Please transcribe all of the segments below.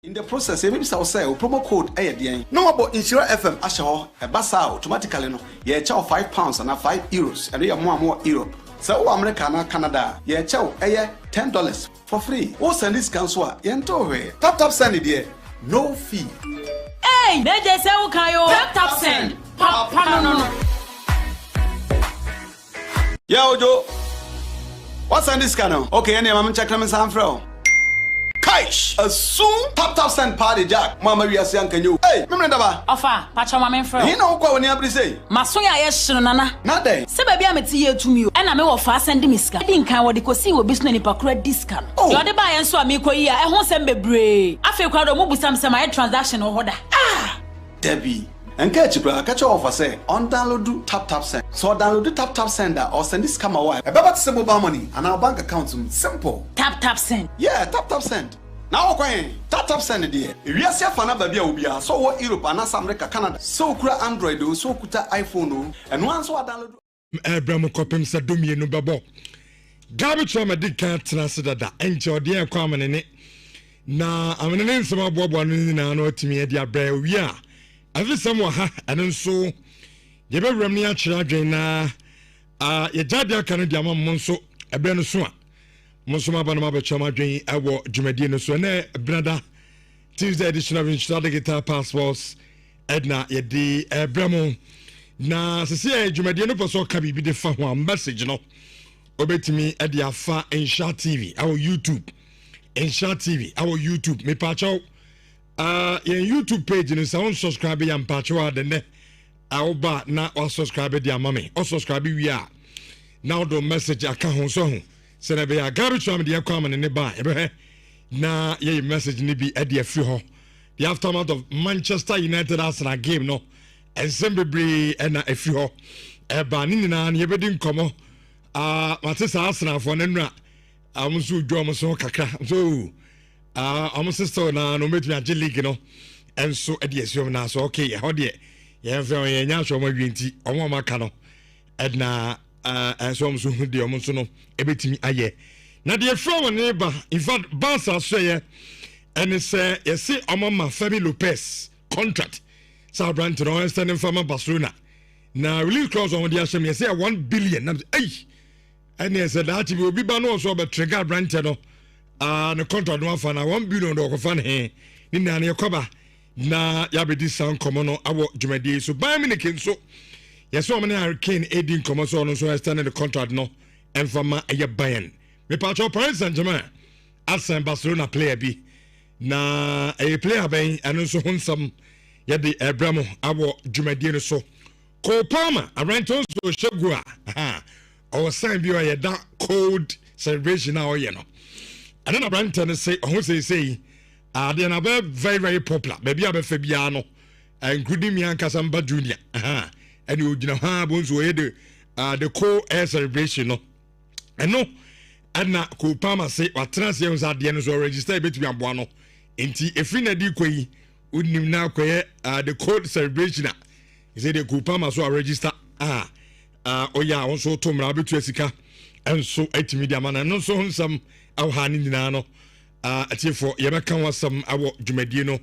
In the process, maybe say promo code ADN. No about Nhyira FM Ashaho, a basa automatically no. Ye chow £5 and €5 and you more Europe. So America Canada, ye chow $10 for free. O send this council, yento tap send it there. No fee. Hey, they just say okay, tap send. No. Yeah, Ojo. What's on this channel? Okay, any I'm checking my sound from. Kaish, a soon tap send party jack. Mama, we are saying can you? Hey, remember that? Ofa, patch on my man friend. You know what when you say? Masoya yes, nana. Not there. Say baby, I'm here to me. And I'm a fast send me scan. Didn't count what the see will be sending a credit discount. Oh, you're the buy and so I'm here. I won't send me brave. I feel crowd of mobile some transaction or order. Ah, Debbie. And catch you, catch offer say on download do tap send. So download the tap sender or send this camera wire. About to mobile money and our bank account simple. Tap send. Yeah, tap send. Now okay, tap send it there. If you are saying fana baby obia, so what Europe and America, Canada, so kura Android, so kuta iPhone, and once what download. Abraham Copim said Dumie no babo. Garbage from a dick can't translate that. Enjoy dear common in it. Now I'm an name some of Bob one in an ultimate dear bear. We are. I feel somewhat ha and so you better run me a children. Your dad Canadian monso a benusua. Monsuma Banama Chama Drain, I walk Jumedino Sone, brother. Tuesday edition of Insta Guitar Passports, Edna, Yedi, Bramo. Na, Cecilia Jumedino Paso Kabi be the fun one message, no. Obey to me at the Afa Insha TV, our YouTube. Insha TV, our YouTube. Me pacho. Your YouTube page in sound subscribe and pacho the I'll ba na or subscribe dear mommy. Or subscribe we are. Now the message I can't so. So na be a garbage from the common in the bar. Na ye message ni be at the free the aftermath of Manchester United Arsenal game no. And Sembebre and a free ho. Banini na ye bedin komo. Matisa Arsenal for nenra. Amusu drum so kakra. So I'm sister na no met me a league no. And so at the assume na so okay how dear. Yeah, very nya so ma winti. Omo maka no. Edna and so so the omonso no ebetimi aye na the from neighbor in fact Barca say and it's you see Omama Fabi Lopez contract so brand to no standing from Barcelona na release clause on the asem you say 1 billion hey and he said that will be ban also but trigger brand no the contract no for na 1 billion do ko he ni na ne koba na ya be this sound common no awo dwumadi so by me so yes, so many Hurricane 18 commercial on so extended the contract no and from a Bayern. Me patcho Paris Saint-Germain as Barcelona player be na a player bay and also some yet the Abramo our Jumadino so Cole Palmer around to Shagua our sign be a dark cold celebration now you know. And then a brand say who say they are very popular maybe a Fabiano including me and Casamba Junior. And you know how bones were the co-air celebration no and no and na Kupama say what transient at the end so register between Abuano inti efina di koi unim na koye the code celebration he say the Kupama so register oh yeah also to mra betu asika and so media man and so some awhani nyina no atifo yebeka wasam awo dwumadie no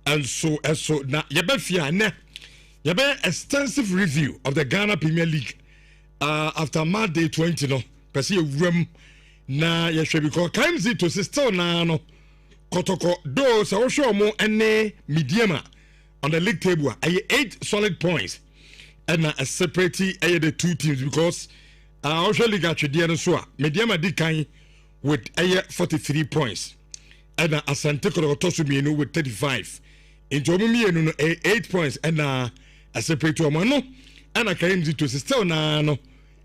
and so na yebefia na you have extensive review of the Ghana Premier League after March Day 20 no pesi ewuram na ye hwe because KMZ to still na no kotoko do so show mo ene mediama on the league table 8 solid points and a separate the two teams because also league atwede no so mediama di kan with 43 points and Asante Kotoko mienu with 35 in Jomumienu no 8 points and a separate one no and I came to still no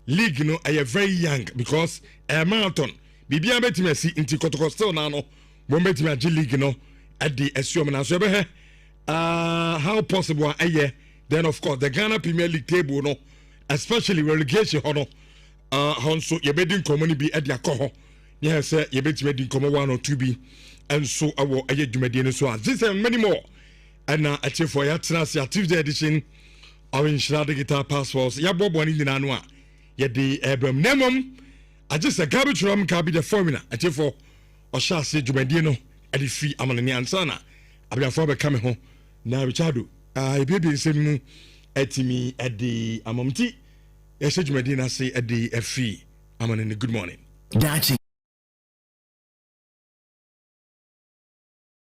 league no I very young because a marathon bibia betime see inti Kotoko still no mo betime agi league no at the assume na so be how possible then of course the Ghana Premier League table no especially relegation no honso ye bedin common be at their coho yes ye betime din common 1 or 2 be and so awo dwumadi no so this and many more and actually for your Tuesday edition of Insta Guitar Passports, ya bobo ni na no a ye de Abraham Nemom I just a garbage rum can be the formula actually for Osha se dwumadi no e de free amane ansana abiafo be come ho na Richardo ebi nsem mu etimi edi amamti yeshejumadi na say edi afi amane good morning dachi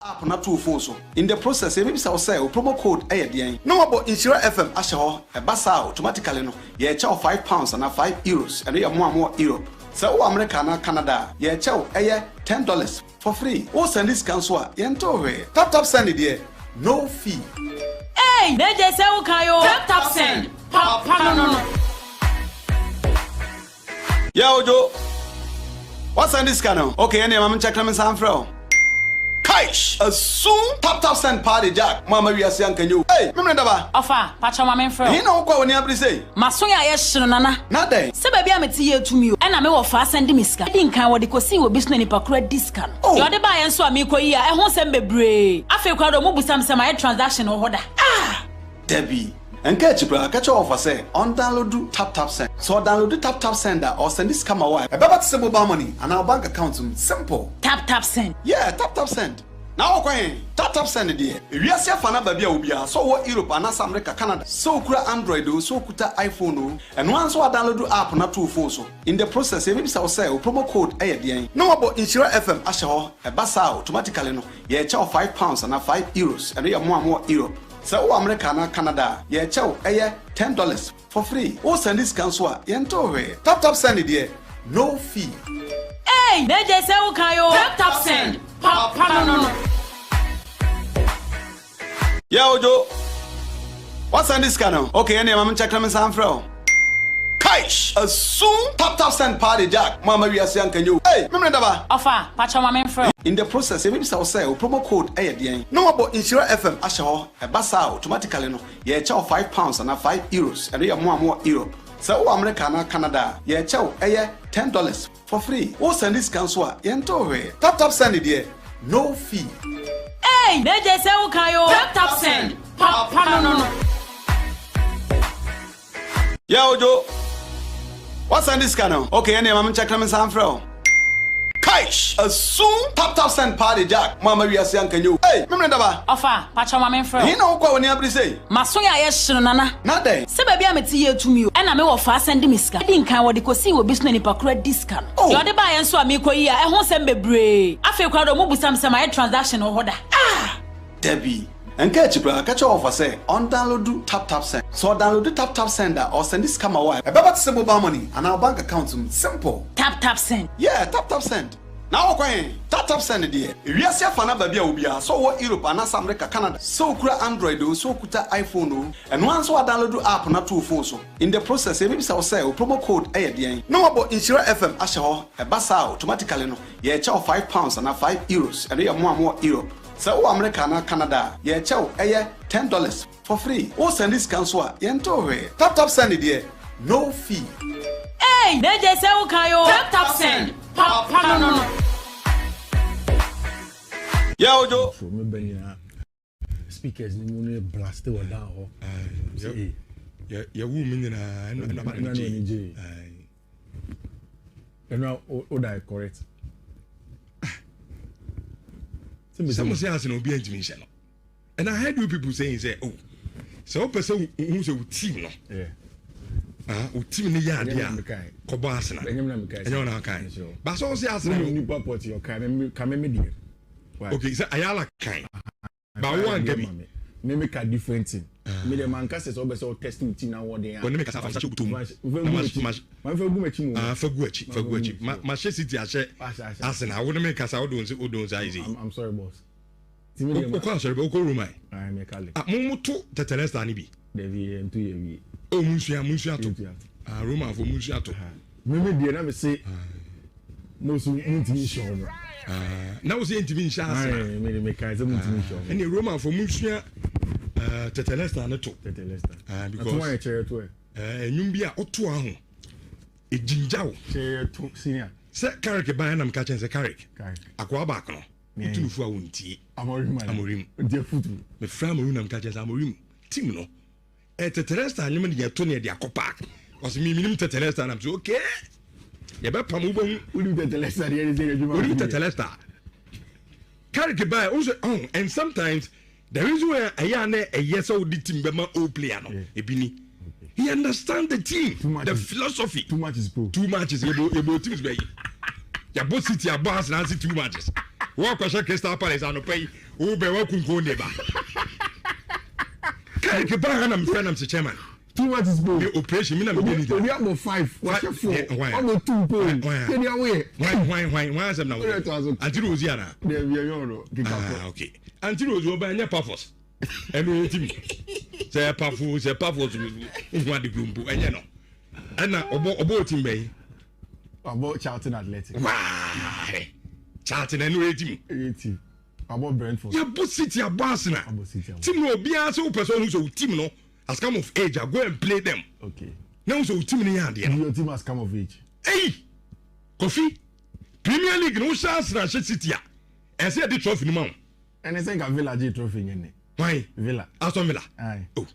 app na two phone so in the process maybe say promo code ayedian no about Nhyira FM ahye ho basa automatically no ye chow £5 and €5 and ye more Europe so America na Canada ye chow $10 for free o send this cancel yento we tap send it there no fee hey they just say okay yo tap send papa no yeah ojo what's on this channel okay any am check them some from Kaish, a soon tap send party jack. Mama, we are saying, can you? Hey, remember? Offer, Pacha, my man, friend. You know what when you say? Masoya, yes, Nana. Not day. So, baby, I'm a tea to me, and I'm a fast and miska. I didn't count what the see will be snowing per discount. Oh, you're the buy and so I'm equal. I won't send me brave. I feel quite a move with some transaction or order. Ah, Debbie. And catch your offer say on download tap send. So download the tap sender or send this come away. About the mobile money and our bank account simple. Tap send. Yeah, tap send. Now okay, tap send it. If you see a fan baby obia, so what Europe and America, Canada, so kura Android, so kuta iPhone, and once I download the app na two phones. In the process, maybe say promo code ayedian. No about Nhyira FM asho basa automatically no. Ye chow £5 and €5 and ye more Europe. So America na Canada, ye chow $10 for free. O send this cancel yento we. Tap send it there. No fee. Hey, they just say okay yo tap send. Papa no. Yeah ojo. What's on this channel? Okay, any am check them some from. Kaish, a soon tap send party jack. Mama, we are saying, can you? Hey, remember? Offer, Pacha, my man, friend. In the process, maybe say promo code ayedian. No about Nhyira FM ahye ho basa automatically no. Ye chow £5 and €5 and ye more Europe. So America na Canada, ye chow $10 for free. O send this cancel yento we. Tap send it there. No fee. Hey, they just say okay yo tap send. Papa no. Yeah ojo. What's on this channel? Okay, any am check them some from. Kaish, a soon tap send party jack. Mama, we are saying, can you? Hey, remember? Offer, Pacha, my man, friend. You know what when you say? Masoya, yes, Nana. Not day. So, baby, I'm a tea to me, and I'm a fast and miska. I didn't count what the see will be snowing per discount. Oh, you're the buy and so I'm equal. I won't send me brave. I feel quite a move with some transaction or order. Ah, Debbie. And catch your offer say on download tap send. So download the tap sender or send this come away. About the mobile money and our bank account simple. Tap send. Yeah, tap send. Now okay, tap send it there. If you see a fan baby obia, so what Europe and America, Canada, so kura Android, so kuta iPhone, and once I download the app na two phones. In the process, maybe say promo code ayedian. No about Nhyira FM ahye ho basa automatically no. Ye chow £5 and €5 and ye more Europe. So America na Canada, ye chow $10 for free. O send this cancel yento we. Tap send it there. No fee. Hey, they just say okay yo tap send. Papa no. Yeah ojo. from me benya speakers ni mu ne blast o da ho ya wu mi na na ba ni o da correct. Some say as no be engineer no. And I heard you people saying say oh so person who say team no. Yeah. O team ni ya dia ko bo asena. Enyem na mekai. Enyo na kan. Ba so say asena ni pop your kan ka me die. Okay, so ayala kan. Ba wo an gabi. Me make a different thing. Me the man cast so be so testing team na what they are. When make asa fa chukutum. Man fa gu machi mu. Fa gu achi. Ma she city ahye. Asena wo make asa wo don say easy. I'm sorry boss. O ko sorry be o ko room ai. I make ale. Mo to tetelesta ni bi. Devi entu ye wi. O munsia to. Roma for munsia to. Me die na me say no so ntimi show no. Na wo say ntimi nsha asa. Me make I say ntimi show. Any Roma for munsia tetelesta na to. Tetelesta. Because why chair to enyum bi a oto aho. Ejinjawo. Chair to senior. Se Carrick ban na mka chen se Carrick. Akwa back no. Utunufu a wontie. Amorim. Dey foot. Me fra amorim na mka chen se amorim. Team no. Tetelesta anyum de to ne de akopa. Was me minimum tetelesta na so okay. Ye be pam ubon uri tetelesta de ye say adwuma. Uri tetelesta. Carrick by also and sometimes the reason why a yes or the team bema o player no ebini. He understand the team, the philosophy. Too much is poor. Too much is about teams by. Ya both city ya boss and see too much. Walk kwasha Crystal Palace and pay o be wa kunko neba. Carrick by na friend am chairman. Too much is poor. The operation me na me dey. We have 5. What 4? About 2 points. Any away. Why am na? Until Oziana. There we are. Okay. Until Ozo ba nya purpose. Enu team. Say purpose one the group enye no. Na obo team bay. About Charlton Athletic. Why? Charlton enu team. About Brentford. Ya both city about Arsenal. Team no bia so person who so team no has come of age. I go and play them. Okay. Now so team ni hand there. Your team has come of age. Hey. Kofi. Premier League no chance na City. And say the trophy no man. And I think a Villa J trophy ngene. Why? Villa. Aston Villa. Aye. Oh.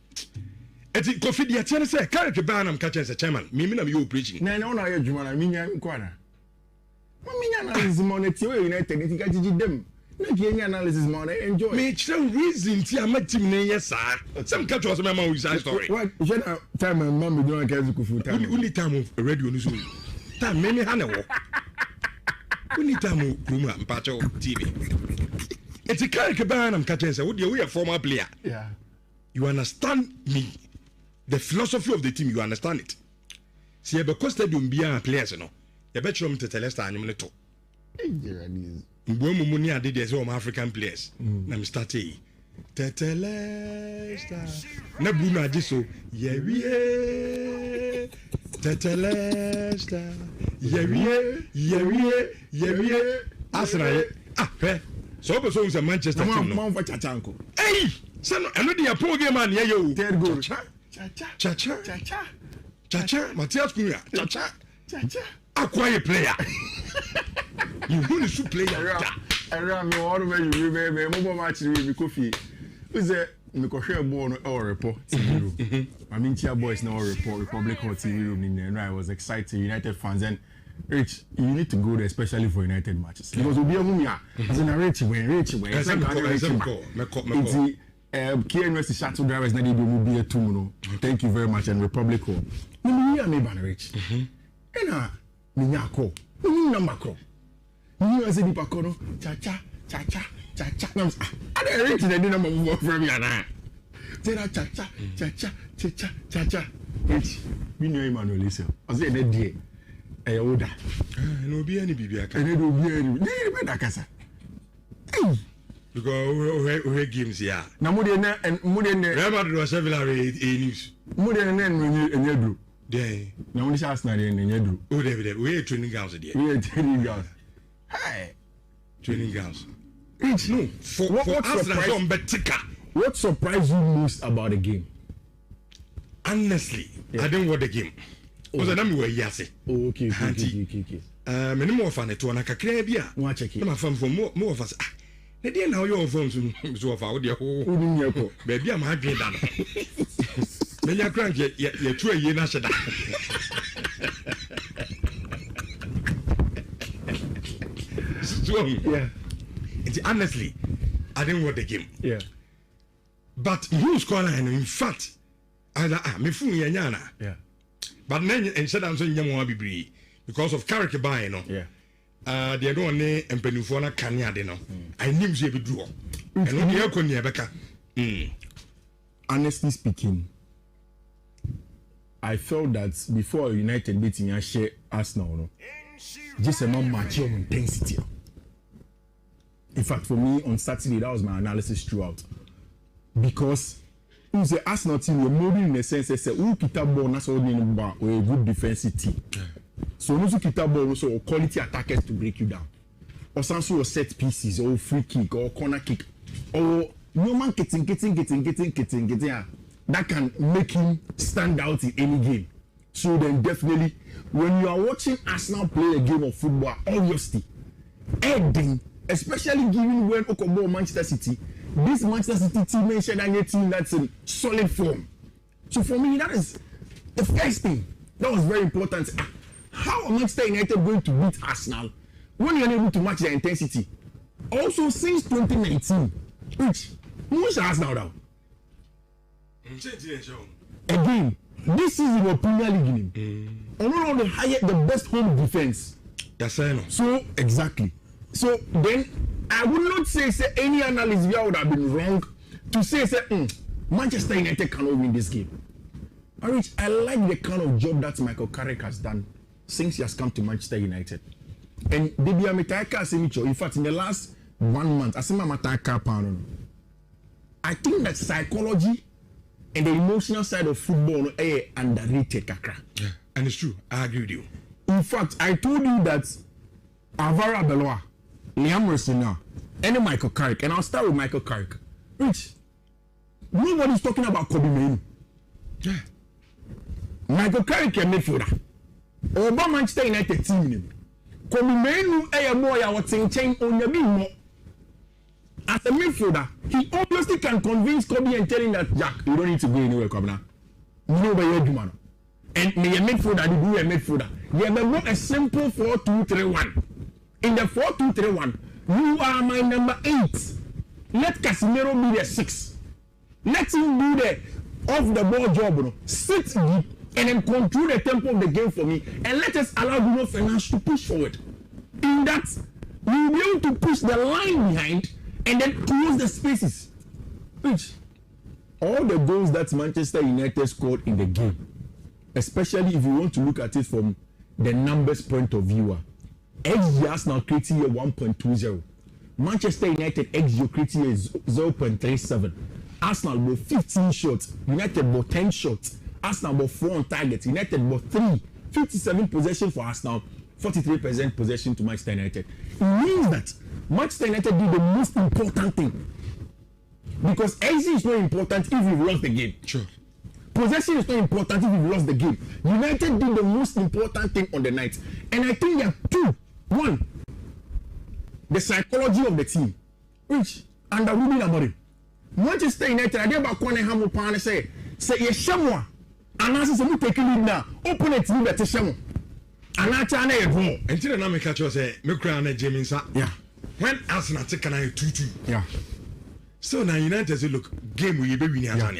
Eti Kofi dia tiene say Carrick Barnum catch as a chairman. Me na me you preaching. Na na ona ye djuma na minya nkwana. Ma minya analysis money we United it ga jiji dem. Na ki analysis money enjoy. Me chere reason ti am team na yes sir. Some catch us me man with side story. What je na time man me don ka Kofi time. Uni time of radio no so. Time me ha na wo. Uni time room am pacho TV. Eti Carrick Barnum catch say we a former player. Yeah. You understand me. The philosophy of the team, you understand it. See, because stadium be players, no. You bet you to Telesta and you to. When money I did as all African players. Na me start Telesta. Na buna jiso. Yeah. Telesta. Yeah. Arsenal. So person is a Manchester team. Man for Chachanko. Hey! Son, I know the pro game man here you. Third goal. Chacha, Matthias Cunha. Chacha. Acquire player. You want to player. I ran me all over you remember mobile match with Kofi. Who's that? Me ko share ball no our report TV room. I mean Chia boys now report Republic Hall TV room in there. I was excited United fans and Rich, you need to go there especially for United matches. Because we be a as in a Rich when. Key University shuttle drivers na dey be a two no. Thank you very much and Republic Hall. Me ban Rich. Ena me nya call. Me number call. Me say di pa call no. Cha. I dey Rich dey do number move from me na. Say that cha. Rich. Me know Emmanuel Lisa. I say na die. Oda. No be any bibi aka. No be any. Dey be da kasa. Because we games here. Na mo de Real Madrid was several news. Mo de na enyedu. Dey. Na mo de Arsenal de enyedu. Oh David, we training grounds there. We training grounds. Hey. Training grounds. It's no. For Arsenal what surprised you most about the game? Honestly, I didn't watch the game. Because I don't know yase. Oh, okay. Me no fan to na kakra bia. No check it. Na fan for more of us. Na dey na your phone so of how dey ho. Udi nyeko. Baby am adwen da no. Me nya crank ye tu aye na sheda. Yeah. Honestly, I didn't watch the game. Yeah. But who scored in fact, me phone yana. Yeah. But then instead I'm saying yamu bibri because of Carrick by you know. Yeah. They don't ne empenufo na kanya de no. I knew she be draw. And no dey ko ne beka. Honestly speaking, I felt that before United beating ya share Arsenal no. Just a match of intensity. In fact, for me on Saturday, that was my analysis throughout. Because who's the Arsenal team, we're moving in the sense that who kita ball, that's all in bar, we're a good defensive team. So who's kita ball, also quality attackers to break you down. Or some sort of set pieces, or free kick, or corner kick, or no man getting. That can make him stand out in any game. So then definitely, when you are watching Arsenal play a game of football, obviously, heading, especially given when Okobo Manchester City, this Manchester City team mentioned a team that's in solid form. So for me, that is the first thing that was very important. How are Manchester United going to beat Arsenal when you're unable to match their intensity? Also, since 2019, which most has now. Again, this is the Premier League game. One of the best home defense. Yes, I know. So exactly. So then I would not say any analyst here would have been wrong to say Manchester United cannot win this game. I like the kind of job that Michael Carrick has done since he has come to Manchester United. And in fact, in the last 1 month, I think that psychology and the emotional side of football are underrated. Yeah, and it's true. I agree with you. In fact, I told you that Alvaro Arbeloa, Liam Rosina, and Michael Carrick, and I'll start with Michael Carrick. Rich, nobody's talking about Kobe Mainoo. Yeah. Michael Carrick is a midfielder. Over Manchester United team. Kobe Mainoo is a boy I was saying on the big. As a midfielder, he obviously can convince Kobe and tell him that Jack, you don't need to go anywhere, Kobe. You know where you're doing. And me a midfielder, you do a midfielder. You have a simple 4-2-3-1. In the 4-2-3-1, you are my number 8. Let Casemiro be the 6. Let him do the off the ball job, sit deep, and then control the tempo of the game for me. And let us allow Bruno Fernandes to push forward. In that, you will be able to push the line behind and then close the spaces. Which all the goals that Manchester United scored in the game, especially if you want to look at it from the numbers point of view, XG Arsenal creating a 1.20. Manchester United XG creating a 0.37. Arsenal bought 15 shots, United bought 10 shots. Arsenal bought 4 on target, United bought 3. 57 possession for Arsenal, 43% possession to Manchester United. It means that Manchester United did the most important thing. Because XG is not important if you've lost the game. Sure. Possession is not important if you've lost the game. United did the most important thing on the night. And I think there are two. One, the psychology of the team. Which, under Ruben Amorim, Manchester United, I did about Kwane Hamu Pan say Yeshamwa, and as I take it now, open it to the Shamu. And I try to go. And till I make a say, Mukran James. Yeah. When Arsenal take an eye 2-2. Yeah. So now United say, look, game we be winning. And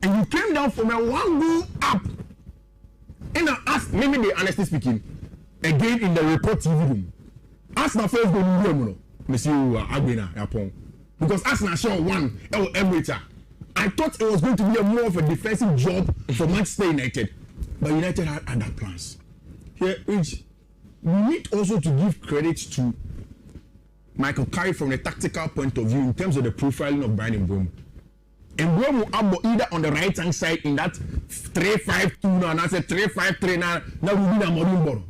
you came down from a 1 goal up. And I asked, maybe the honestly speaking, again in the report TV room, Arsenal first goal in Rome, Monsieur Agbena Yapon. Because Arsenal shot 1 every time. I thought it was going to be a more of a defensive job for Manchester United. But United had other plans. Here, which we need also to give credit to Michael Carrick from the tactical point of view in terms of the profiling of Brian Mbeumo. Mbeumo Abo either on the right hand side in that 3-5-2 now, and I said 3-5-3 now we need a modern ball.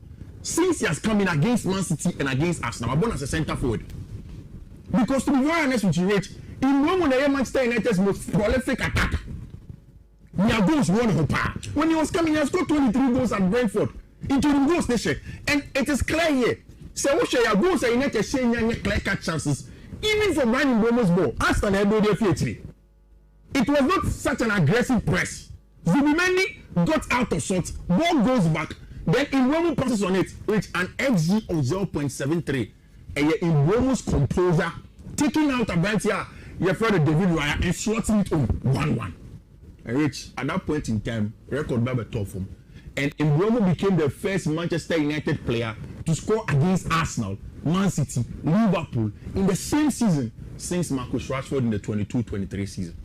Since he has come in against Man City and against Arsenal, Abon as a centre forward. Because to be very honest with you, Rich, Mbeumo is Manchester United's most prolific attacker. He has goals one hopper. When he was coming, he has scored 23 goals at Brentford into the goal station. And it is clear here. So what shall your goals are United saying clear cut chances, even for Brian Mbeumo's ball. Aston it was not such an aggressive press. Zubimendi got out of sorts, ball goes back, then Mbeumo passes on it, which an XG of 0.73. And yet Mbeumo's composure, taking out a bench here, your friend David Raya and slotting it on 1-1. And which at that point in time, record by top form. And Mbeumo became the first Manchester United player to score against Arsenal, Man City, Liverpool in the same season since Marcus Rashford in the 22-23 season.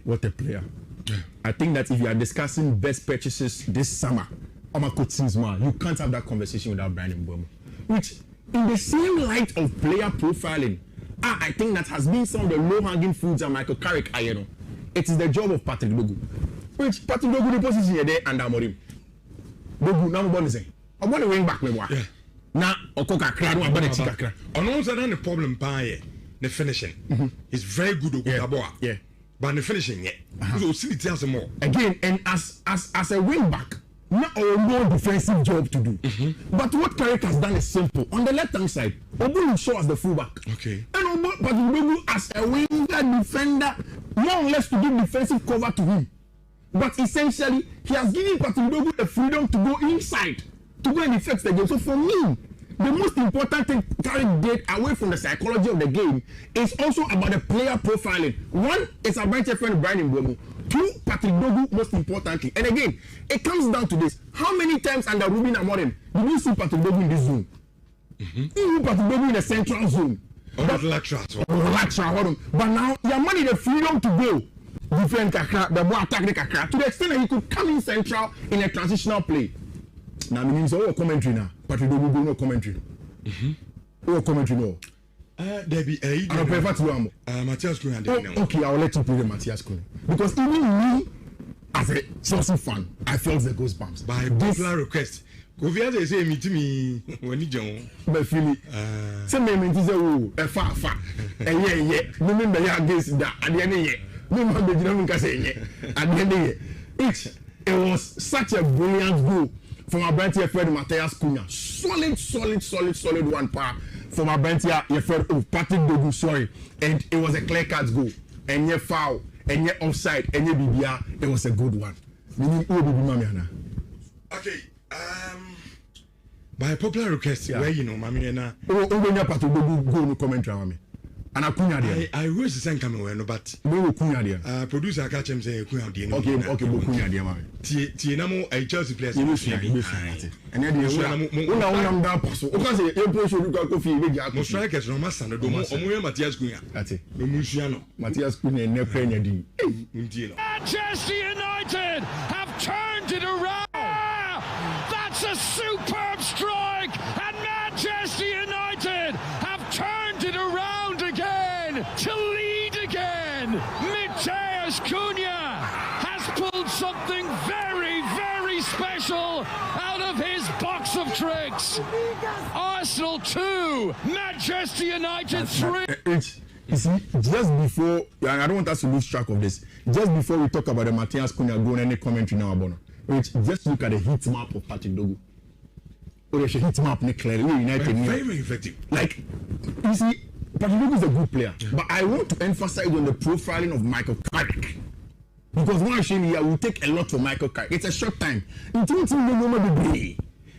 What a player. Yeah. I think that if you are discussing best purchases this summer, you can't have that conversation without Brian Mbeumo. Which, in the same light of player profiling, I think that has been some of the low-hanging fruits that Michael Carrick, it is the job of Patrick Dogu. Which Patrick Dogu, the position here there under Amorim. Dogu, now I'm saying, I want to wing back me. Yeah. Now, Okoka Kra, no, I'm going to Kra. On also the problem by the finishing. It's very good Okoka. Yeah. But the finishing, yeah. So see it tells more. Again, and as a wing back, not a more defensive job to do. But what Carrick has done is simple. On the left hand side, Obu will show as the fullback. Okay. And Obu as a winger defender, more or less to give defensive cover to him. But essentially, he has given Patrick Dogu the freedom to go inside, to go and affect the game. So for me, the most important thing Carrick did away from the psychology of the game is also about the player profiling. One is about your friend Brian Mbeumo. Two, Patrick Dogu, most importantly. And again, it comes down to this. How many times under Ruben Amorim did you see Patrick Dogu in this zone? You Patrick Dogu in the central zone. But now your money the freedom to go different kakra, the more attack the kakra to the extent that he could come in central in a transitional play. Now means all commentary now. Patrick Dogu do no commentary. All commentary no. There be a I prefer to do Matthias Cunha. Okay, I will let you play the Matthias Cunha because even me as a Chelsea fan, I felt the goosebumps by popular request. Kofi they say me to me when you join. But Philly, some men say oh, a far. Yeah. No me be against that. At the end of no man be no can say yeah. At the end of it was such a brilliant goal from our brand here friend Matthias Cunha. Solid one par from our brand here your friend Patrick Dogu, sorry. And it was a clear cut goal. And your foul, and your offside, and your BBR, it was a good one. Meaning oh baby mama. Okay. By popular request, where you know, Mammy and when you're part of the go no commentary on me. And I couldn't hear. I wish the same coming, but no couldn't hear. Producer catch him say, okay, couldn't hear, mammy. Tienamo, a Chelsea player, you see, and then I'm down. Because you push your coffee with your strikers, no master, no more Matthias Cunha. That's it. No Musiano, Matthias Cunha, never penny. Manchester United have turned it around. That's a superb strike, and Manchester United have turned it around again to lead again. Matthias Cunha has pulled something very, very special out of his box of tricks. Arsenal 2, Manchester United 3. You see, just before, I don't want us to lose track of this, just before we talk about the Matthias Cunha going any commentary now about it, just look at the heat map of Patrick Dogu. Or the heat map, clearly, United. Very effective. Like, you see, Patrick Dogu is a good player, but I want to emphasize on the profiling of Michael Carrick. Because one shame here will take a lot for Michael Carrick. It's a short time. No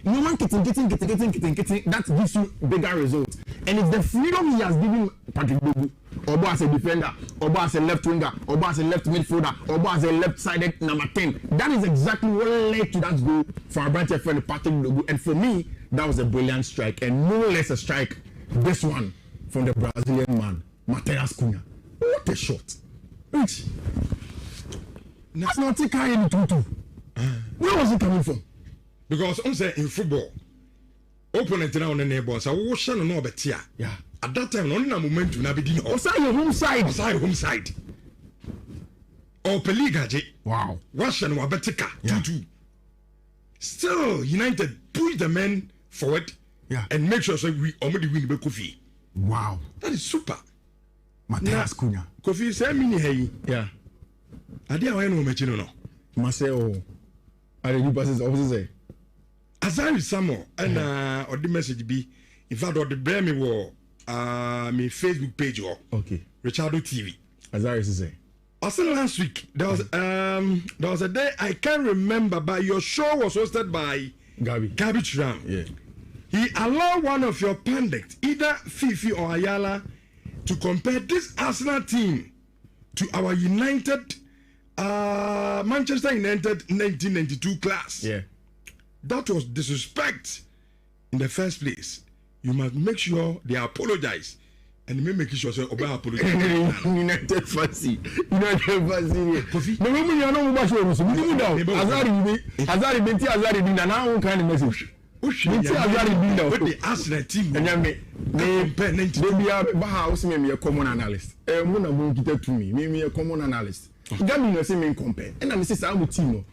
one getting, that gives you bigger results. And it's the freedom he has given Patrick Dogu. Obo as a defender, Obo as a left winger, Obo as a left midfielder, Obo as a left-sided number 10. That is exactly what led to that goal for our branch friend Patrick Dogu. And for me, that was a brilliant strike. And no less a strike, this one from the Brazilian man, Matthias Cunha. What a shot. Rich. That's not a carry in 2-2. Where was it coming from? Because I'm saying in football, opponent now on the neighbor, so we shall know about here. Yeah. At that time, only a moment to navigate. Outside your home side. Outside home side. Or Peliga. Wow. Russian or Betika. 2-2. Still, United push the men forward. Yeah. And make sure so we already win the Kofi. Wow. That is super. Matthias Cunha. Kofi say mini hey. Yeah. Adia wa no mechino no. Marcel. Are you passes opposite? Azari Samuel and or the message be in fact or the blame me war my Facebook page or okay Richardo TV. Azari say. Also last week there was a day I can't remember, but your show was hosted by Gabi Tram. Yeah. He allowed one of your pundits, either Fifi or Ayala, to compare this Arsenal team to our United Manchester United 1992 class. Yeah. That was disrespect in the first place. You must make sure they apologize. And may make sure so obey apologize. United fancy. Kofi. No, you are not much of Azari Binti Azari Dina now kind of message. Binti Azari Dina. But the Arsenal team. And then me house me a common analyst. Muna won't get to me a common analyst. Gabi no say me compare. And I say say team no.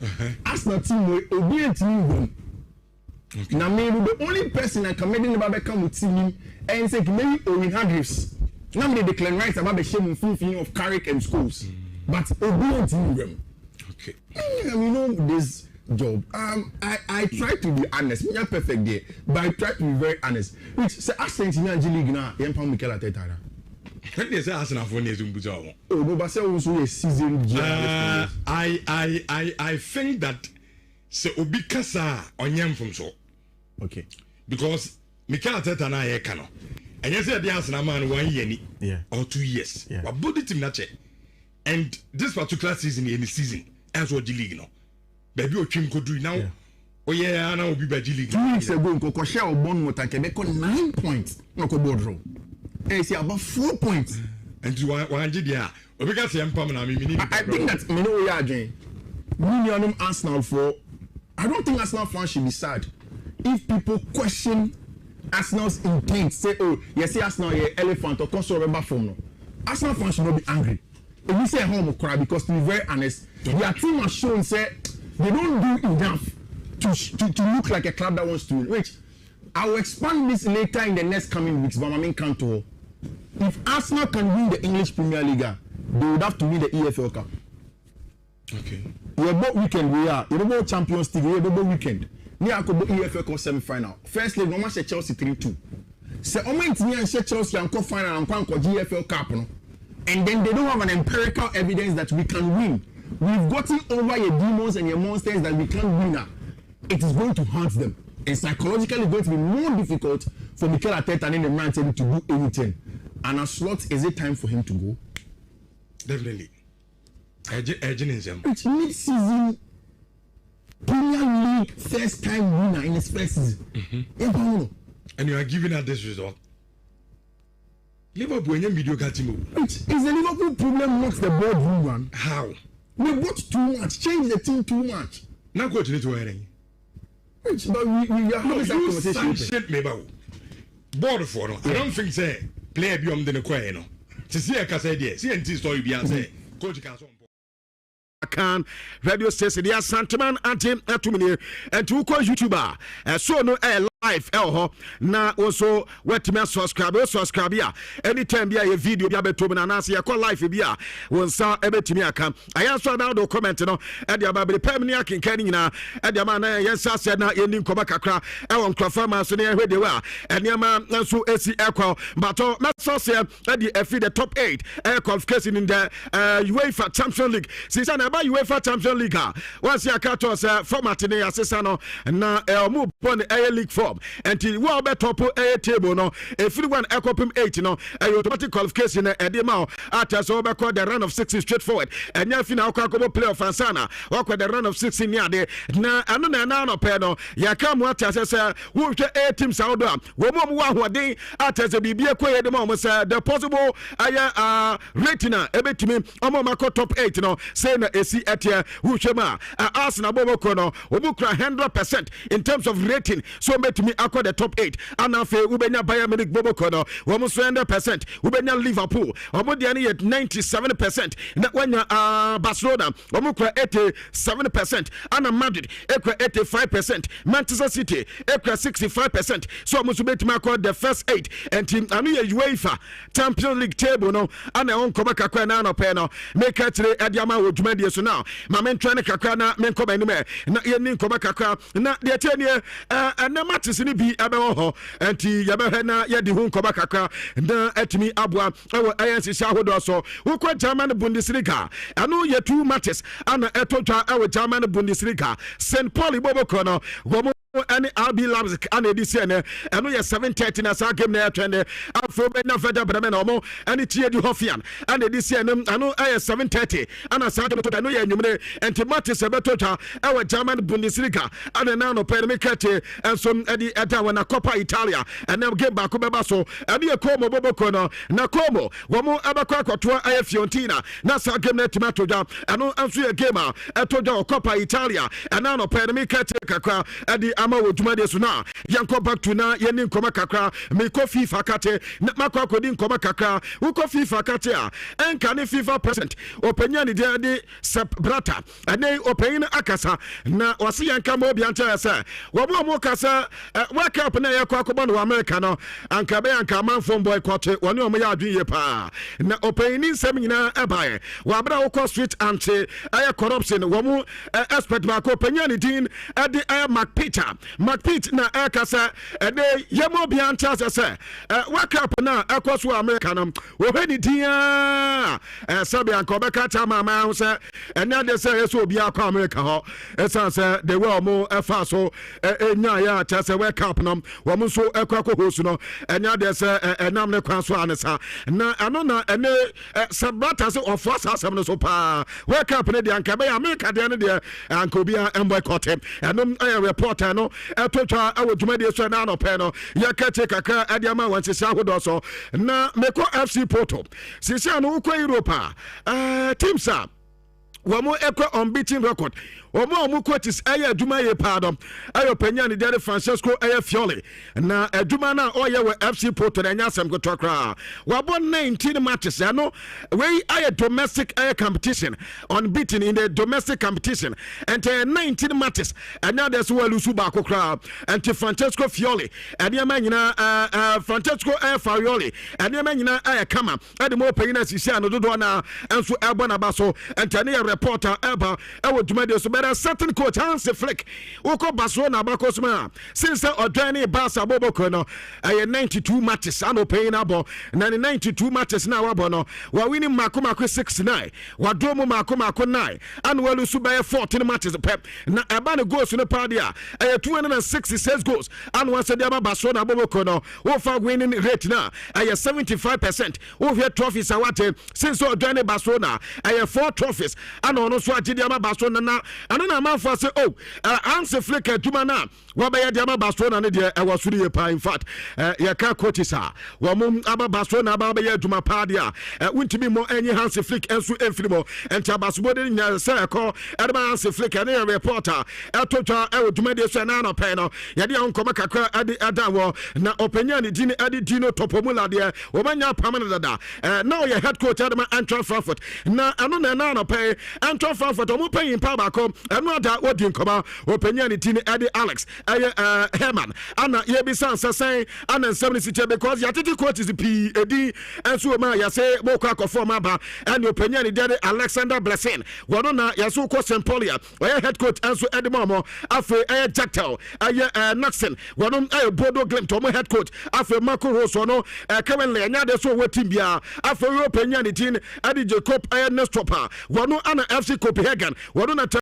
Arsenal team we obi team. Now maybe the only person I can make the come with team and say maybe Owen Hargreaves. Now they declare rights about the shame of Carrick and Scholes. But Obi team. Okay. You know this job. I try to be honest. Me not perfect there, but I try to be very honest. Which say Arsenal in the league now, Yempa Mikel Arteta. When they say Arsenal for news in oh, no, but say also a season. I think that se obi kasa onyem from so. Okay. Because Mikel Arteta na ye kano. And you said the Arsenal man 1 year or 2 years. But body team na che. And this particular season in the season as what the league no. Baby o chim ko do now. Oh yeah, na obi ba the league. 2 weeks ago nko share obon mota Quebec 9 points. No ko board row. And see about 4 points. And you want dia. Obi ka say empam na me I think that me know we are doing. Million Arsenal for I don't think Arsenal fans should be sad if people question Arsenal's intent. Say, oh, you see Arsenal here elephant or console remember from no. Arsenal fans should not be angry. If we say home cry because to be very honest, their team has shown say they don't do enough to look like a club that wants to win. Which I will expand this later in the next coming weeks. But I mean, Kanto, if Arsenal can win the English Premier League, they would have to win the EFL Cup. Okay. You're about weekend we are. You're about Champions League. You're about weekend. Ni akobo EFL Cup semi-final. First leg, no man share Chelsea 3-2. Se omo ni share Chelsea and final and go EFL Cup no. And then they don't have an empirical evidence that we can win. We've gotten over your demons and your monsters that we can't win now. It is going to haunt them. And psychologically going to be more difficult for Mikel Arteta and the man to do anything. And as Slot, is it time for him to go? Definitely. It's mid-season Premier League first time winner in his first season. And you are giving out this result. Liverpool is a mediocre team. Is the Liverpool problem not the boardroom one? How? We bought too much, change the team too much. Now go to the wearing. But we are having that conversation. Board for no. I don't think say play beyond the choir no. To see a cassette, see and story be say coach can Can radio station dia Santaman antim atumini and to call YouTuber so no live ho na also wetime subscribe ya anytime bia ye video bia beto na na se call live bia wonsa ebetimi aka ayanso na do comment no e dia ba be pam ni akenkan nyina e dia ma na yensa se na yeni nkoba kakra e won krofa ma so na hwede wa eniama nso esi ekwa bato meso se e di efi the top 8 qualification in the UEFA Champions League since na ba UEFA Champions League once ya kato se format ne asesa no na mu pon league form and the world bet top table no if you want ekopim 8 no automatic qualification e dey ma at so be call the run of 6 straightforward and ya final kwa ko playoff ansana wa the run of 6 ni ade na anu na no pe no ya ka mu at asesa wo hwe 8 teams out do wo mo wa hoden at asesa bibie ko ye dey ma say the possible rating ebetimi omo mako top 8 no say na esi etia wo hwe ma Arsenal boboko no obukra 100% in terms of rating so betimi akọ the top 8 anafe ubenya Bayern Munich boboko no wo mo 100% ubenya Liverpool omo dia ne 97% na wanya Barcelona omo kra 87% ana Madrid ekra 85% Manchester City ekra 65% so omo so betimi akọ the first 8 and team anu ye UEFA Champions League table no ana on koba kakra na no pe no make kire ediama wo dwumadie so now ma men twa ne kakra na men koba ni me na ye ni koba kakra na de tenie na matches ni bi abewo ho enti ya be na ye di hu koba kakra na atimi aboa ewo ayensi sha hodo so wo kwa German Bundesliga anu ye 2 matches ana etotwa ewo German Bundesliga St. Pauli boboko no wo any RB Leipzig and edition and we are 7:30 na sa game na trend afro be na feda breme na omo and tie di hofian and edition anu 7:30 and sa game to no ya nwumre and matches ebetota e German Bundesliga and na no pe me kete and so edi eta na Coppa Italia and na game back be ba so and ye Como boboko no na Como wo mo abakwa kwato aye Fiorentina na sa game na timato ja anu anso ye game etoja Coppa Italia and na no pe me kete kakra edi ama wo dwumade so na yanko back to na yeni nkoma kakra me ko FIFA kate na makwa kodi nkoma kakra wo ko FIFA kate a enka ne FIFA president openya ne de sep brata ane openya akasa na wase yanka mo bi anta sa wo mo kasa world cup na yakwa ko no America no anka be yanka man from boycott woni o mo ya adwen ye pa na openya ni nsem nyina ebae wa bra wo ko street anti corruption wo mo expert ba ko openya ne din ade Mark Peter Ghana McPete na ekasa ene yemo bia ntia se World Cup na ekwoso America no wo hwedi dia sabe anko beka cha mama ho se ene de se yeso obi akwa America ho esan se de we omo efa so enya ya cha se World Cup no wo mo so ekwa hosu no enya de se enam ne kwan so anesa na ano na ene sabata se ofo asasem no so pa World Cup ne de anka be America de ne de anko bia boycott enom reporter no etotwa awoduma de so na no pe no ya kache kaka adiama wansese ahodo so na meko FC Porto sisi no ukwa Europa teams are wamo ekwa unbeaten record omo coaches aya adwuma ye paadom ayo panya ne de Francesco aya Fioli na adwuma na oye we FC Porto na nyasem ko tokra wabo 19 matches no we aya domestic aya competition unbeaten in the domestic competition and 19 matches and now there's well lusu ba kokra and Francesco Fioli and ya manyina Francesco aya Fioli and ya manyina aya kama and mo panyina sisi anododo na enso ebo na baso and tane reporter eba ewo dwuma de so a certain coach Hans Flick woko Barcelona bakosma since Odani Barca Boboko no 92 matches ano paying abo na 92 matches na wabo no wa winning makoma 69 wa domo makoma 9 and we lose by 14 matches pep na eba ne goals no padia 266 goals and once the Barcelona Boboko no wo fa winning rate na 75% wo here trophies awate since Odani Barcelona 4 trophies and ono so agide Barcelona na na man for say Hans Flick aduma na wa be ya Barcelona ne de wasuri ye pa in fact ya ka coaches a wa mum aba Barcelona aba be ya aduma pa dia wuntimi mo enye Hans Flick enso enfirimo enta Barcelona de nya say ko edema Hans Flick na reporter etotwa aduma de so na no pe no ya de onkoma kakra ade adawo na openya ne dini ade dino topomula de wo manya pamana dada now your head coach edema Eintracht Frankfurt na ano na no pe Eintracht Frankfurt o mo pe in pa ba ko eno da odi nkoma openya ne tini Eddie Alex Herman ana ye bi san sasen ana nsem ne siche because ya titi coach is p edi enso ma ya say mo kwa perform aba and openya ne Daddy Alexander Blessing wono na ya so ko Sempolia oye head coach enso Eddie Momo afi Jactel Naxon wono Bodo Glimt omo head coach afi Marco Rosso no currently anya de so wetin bia afi openya ne tini Eddie Jacob Nestopa wono ana FC Copenhagen wono na